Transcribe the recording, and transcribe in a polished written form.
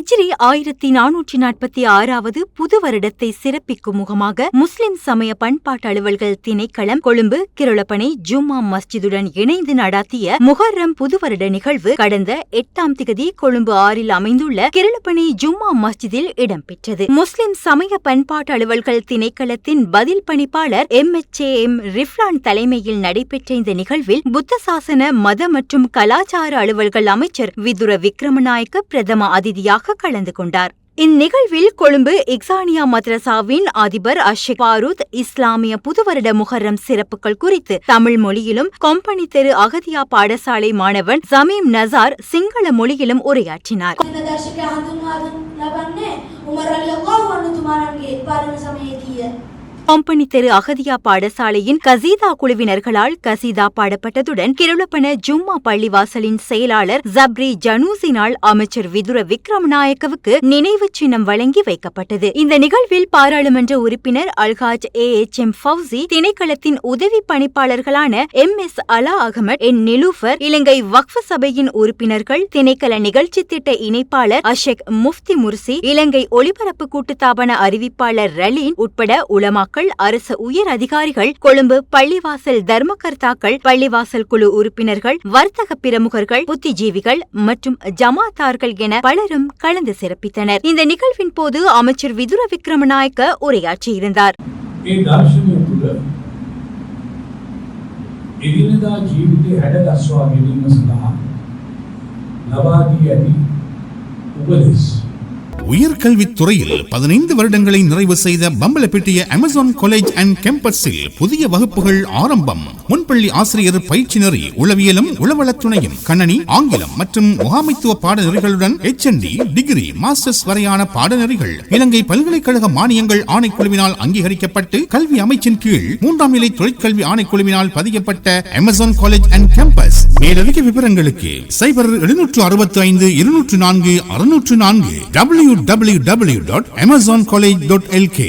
ஹிஜ்ரி 1446 புது வருடத்தை சிறப்பிக்கும் முகமாக முஸ்லிம் சமய பண்பாட்டு அலுவல்கள் திணைக்களம் கொழும்பு கிருளப்பனை ஜும்மா மஸ்ஜிதுடன் இணைந்து நடாத்திய முஹர்ரம் புது வருட நிகழ்வு கடந்த 8ஆம் திகதி கொழும்பு 6 அமைந்துள்ள கிருளப்பனை ஜும்மா மஸ்ஜிதில் இடம்பெற்றது. முஸ்லிம் சமய பண்பாட்டு அலுவல்கள் திணைக்களத்தின் பதில் பணிப்பாளர் MHAM ரிஃப்லான் தலைமையில் நடைபெற்ற இந்த நிகழ்வில் புத்த சாசன மத மற்றும் கலாச்சார அலுவல்கள் அமைச்சர் விதுர விக்ரமநாயக்க பிரதம அதிதியாக கலந்து கொண்டார். இந்நிகழ்வில் கொழும்பு இக்ஸானியா மദ്രസാவின் அதிபர் அஷேக் பாரூத் இஸ்லாமிய புதுவருட முஹர்ரம் சிறப்புகள் குறித்து தமிழ் மொழியிலும் கொம்பனி தெரு அகதியா பாடசாலை மாணவன் ஜமீம் நசார் சிங்கள மொழியிலும் உரையாற்றினார். கொம்பனி தெரு அகதியா பாடசாலையின் கசீதா குழுவினர்களால் கசீதா பாடப்பட்டதுடன் கிருளப்பன ஜும்மா பள்ளிவாசலின் செயலாளர் ஜப்ரி ஜனூசினால் அமைச்சர் விதுர விக்ரமநாயக்கவுக்கு நினைவு சின்னம் வழங்கி வைக்கப்பட்டது. இந்த நிகழ்வில் பாராளுமன்ற உறுப்பினர் அல்ஹாஜ் AHM ஃபவுசி, திணைக்களத்தின் உதவி பணிப்பாளர்களான MS அலா அகமட், நிலூஃபர், இலங்கை வக்ஃப் சபையின் உறுப்பினர்கள், திணைக்கள நிகழ்ச்சி திட்ட இணைப்பாளர் அஷேக் முஃப்தி முர்சி, இலங்கை ஒலிபரப்பு கூட்டுத்தாபன அறிவிப்பாளர் ரலீன் உட்பட உலமாக்கள், அரசு உயர் அதிகாரிகள், கொழும்பு பள்ளிவாசல் தர்மகர்த்தாக்கள், பள்ளிவாசல் குழு உறுப்பினர்கள், வர்த்தக பிரமுகர்கள், புத்திஜீவிகள் மற்றும் ஜமாத்தார்கள் என பலரும் கலந்து சிறப்பித்தனர். இந்த நிகழ்வின் போது அமைச்சர் விதுர விக்ரமநாயக்க உரையாற்றியிருந்தார். உயர்கல்வித்துறையில் 15 வருடங்களை நிறைவு செய்த பம்பலப்பிட்டிய அமேசான் காலேஜ் அண்ட் கேம்பஸில் புதிய வகுப்புகள் ஆரம்பம். முன்பள்ளி ஆசிரியர் பயிற்சி நெறி, உளவியலும் உளவளத்துணையும், கணனி, ஆங்கிலம் மற்றும் முகாமைத்துவ பாடநெறிகளுடன் HND, டிகிரி, மாஸ்டர்ஸ் வரையான பாடநெறிகள் இலங்கை பல்கலைக்கழக மானியங்கள் ஆணைக்குழுவினால் அங்கீகரிக்கப்பட்டு கல்வி அமைச்சின் கீழ் 3ஆம் நிலை தொழிற்கல்வி ஆணைக்குழுவினால் பதியப்பட்ட அமேசான் காலேஜ் அண்ட் கேம்பஸ். மேலதிக விவரங்களுக்கு 0765 204 604 www.amazoncollege.lk